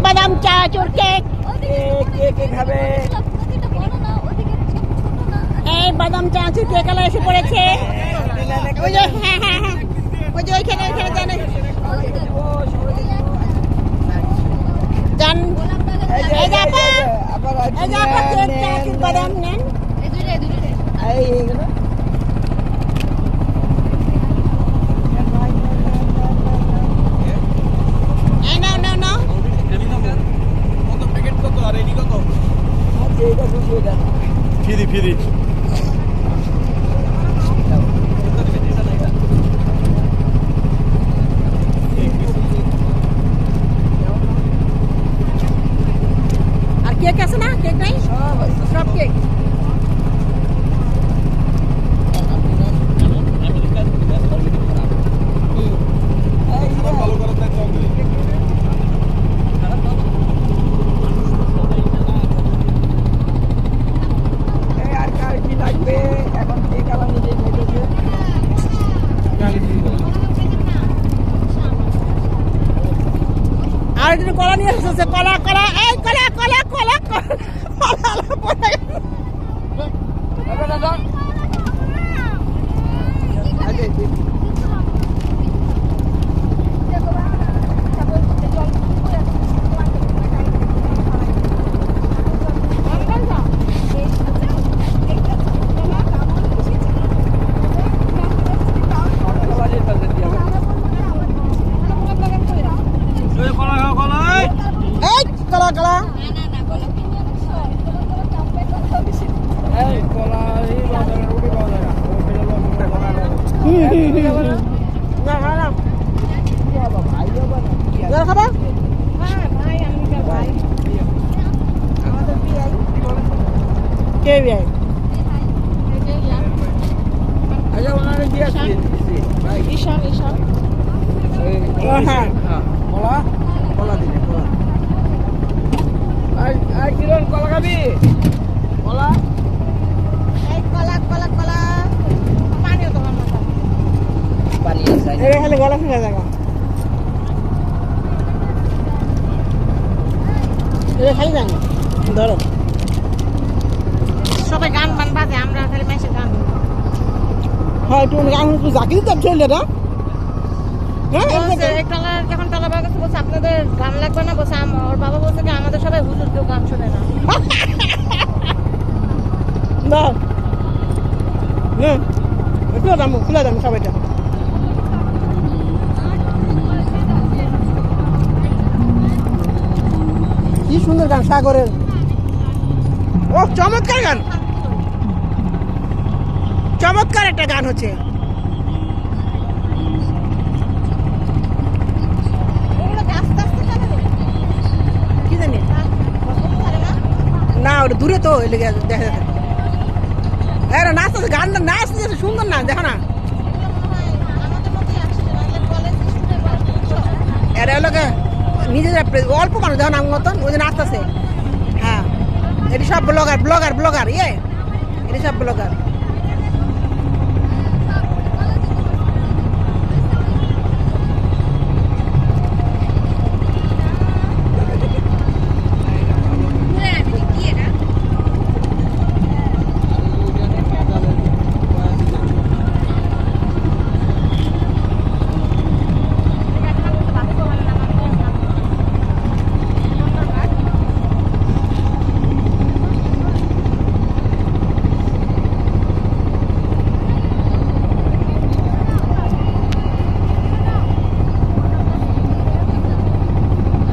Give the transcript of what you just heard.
বাদাম চানাচুর কেক। কে খাবে? এই বাদাম চানাচুর কেক আলা এসে পড়েছে। ওই যে হ্যাঁ হ্যাঁ হ্যাঁ ওই যে ওইখানে জানে জান। এই যে আপা কেক চানাচুর বাদাম নেন। এইগুলো ফ্রি আর কেক আছে না? কেক নাই? সব কেক। আর একটু কলা নিয়ে এসেছে। কলা কলা এই কলা কলা কলা খাবা? কে ভাই? ঈশান ঈশান হ্যাঁ কলা কলা দিলে কলা কিরণ কলা খাবি? কলা কলা কলা কলা পানিও তো পানি আছে খালি গলা ফেলে দেখা খালি যান ধরো। সবাই গান বান বাজে, আমরা খালি মাসে গান। হ্যাঁ একটু গান জাকি দিতাম চললে না। যখন টলা বাবা কাছে বলছে আপনাদের গান লাগবে না, বলছে ওর বাবা বলছে কি আমাদের সবাই হুজুর কেউ গান শোনে না। খুলে দাম সবাইটা। কি সুন্দর গান সাগরের। ও চমৎকার গান, চমৎকার একটা গান হচ্ছে। কি জানি না ওটা দূরে তো দেখা যাচ্ছে। নাচতেছে গান নাচতেছে সুন্দর না দেখো না। এরা এলাকা নিজের অল্প মানুষ দেখো না মতন ওই যে নাচতেছে। হ্যাঁ এটি সব ব্লগার ব্লগার ব্লগার এটি সব ব্লগার।